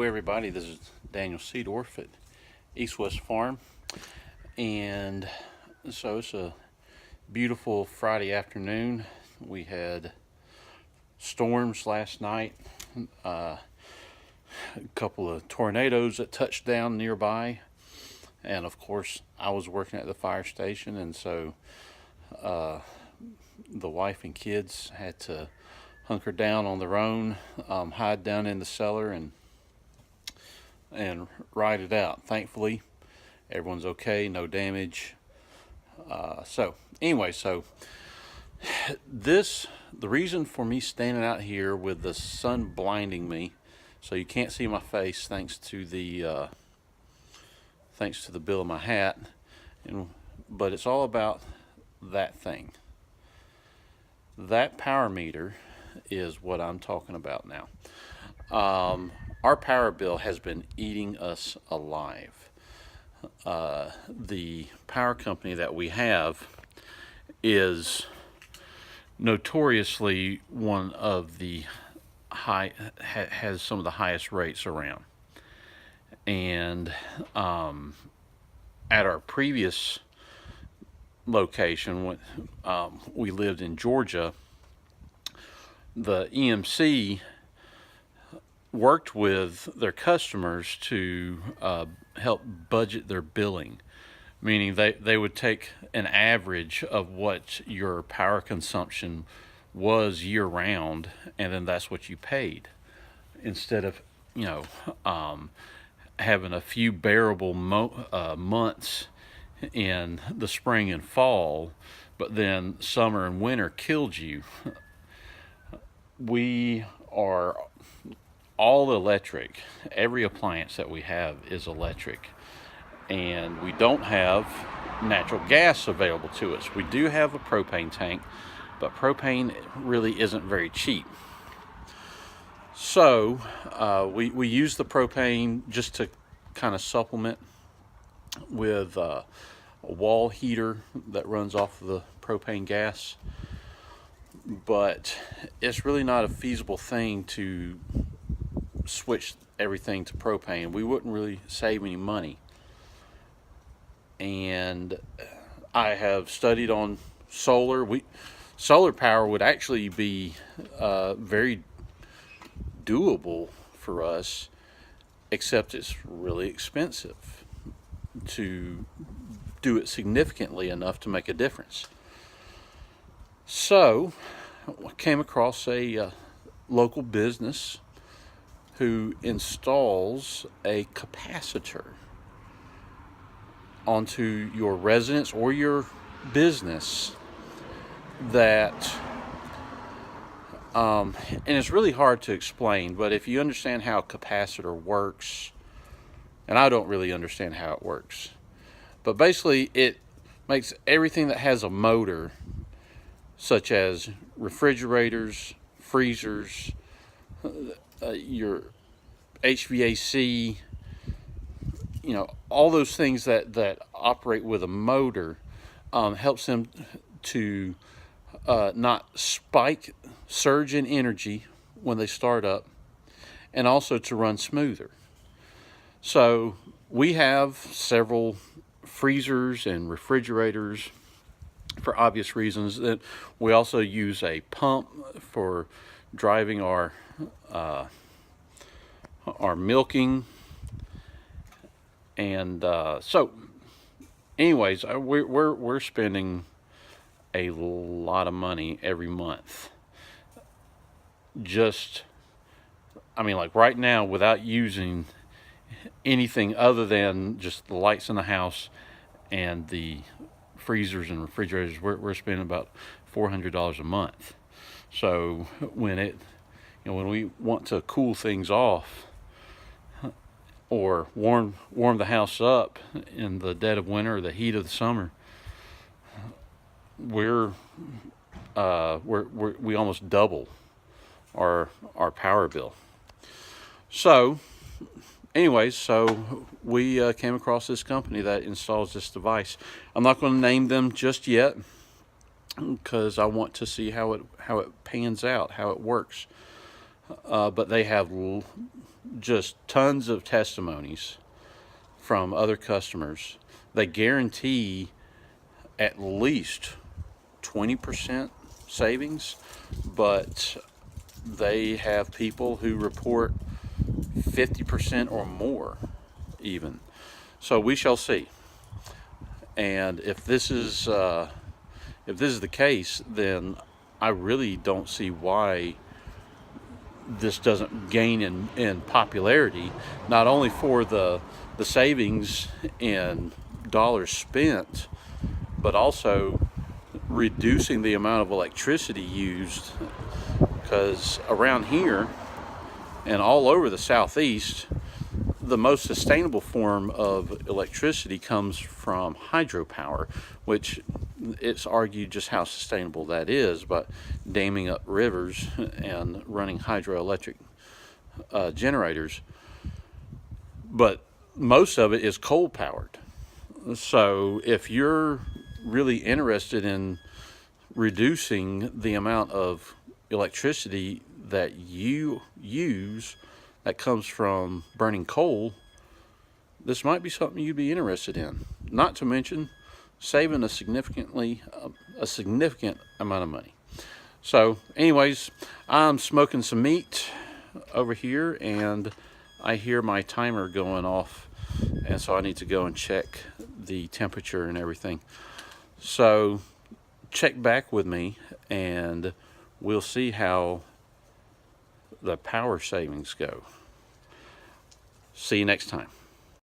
everybody, this is Daniel Seedorf at East West Farm, and so it's a beautiful Friday afternoon. We had storms last night, a couple of tornadoes that touched down nearby, and of course I was working at the fire station, and so the wife and kids had to hunker down on their own, hide down in the cellar and ride it out. Thankfully, everyone's okay, no damage. So the reason for me standing out here with the sun blinding me, so you can't see my face thanks to the bill of my hat, but it's all about that thing. That power meter is what I'm talking about now. Our power bill has been eating us alive. The power company that we have is notoriously one of the has some of the highest rates around. And at our previous location, when we lived in Georgia, the EMC worked with their customers to help budget their billing, meaning they would take an average of what your power consumption was year round, and then that's what you paid, instead of having a few bearable months in the spring and fall, but then summer and winter killed you. We are all electric. Every appliance that we have is electric, and we don't have natural gas available to us. We do have a propane tank, but propane really isn't very cheap. So we use the propane just to kind of supplement with a wall heater that runs off of the propane gas, but it's really not a feasible thing to switch everything to propane. We wouldn't really save any money. And I have studied on solar. Solar power would actually be very doable for us, except it's really expensive to do it significantly enough to make a difference. So I came across a local business who installs a capacitor onto your residence or your business that and it's really hard to explain, but if you understand how a capacitor works, and I don't really understand how it works, but basically it makes everything that has a motor, such as refrigerators, freezers, your HVAC, all those things that operate with a motor, helps them to not surge in energy when they start up, and also to run smoother. So we have several freezers and refrigerators for obvious reasons. That we also use a pump for driving our milking, and so anyways, we're spending a lot of money every month. Like right now, without using anything other than just the lights in the house and the freezers and refrigerators, we're spending about $400 a month. So when we want to cool things off or warm the house up in the dead of winter or the heat of the summer, we almost double our power bill. So anyways, we came across this company that installs this device. I'm not going to name them just yet, because I want to see how it pans out, how it works. but they have just tons of testimonies from other customers. They guarantee at least 20% savings, but they have people who report 50% or more even. So we shall see. And if this is the case, then I really don't see why this doesn't gain in popularity, not only for the savings in dollars spent, but also reducing the amount of electricity used. Because around here and all over the Southeast, the most sustainable form of electricity comes from hydropower, which it's argued just how sustainable that is, but damming up rivers and running hydroelectric generators. But most of it is coal powered. So if you're really interested in reducing the amount of electricity that you use that comes from burning coal, this might be something you'd be interested in. Not to mention saving a significant amount of money. So anyways, I'm smoking some meat over here and I hear my timer going off, and so I need to go and check the temperature and everything. So check back with me and we'll see how the power savings go. See you next time.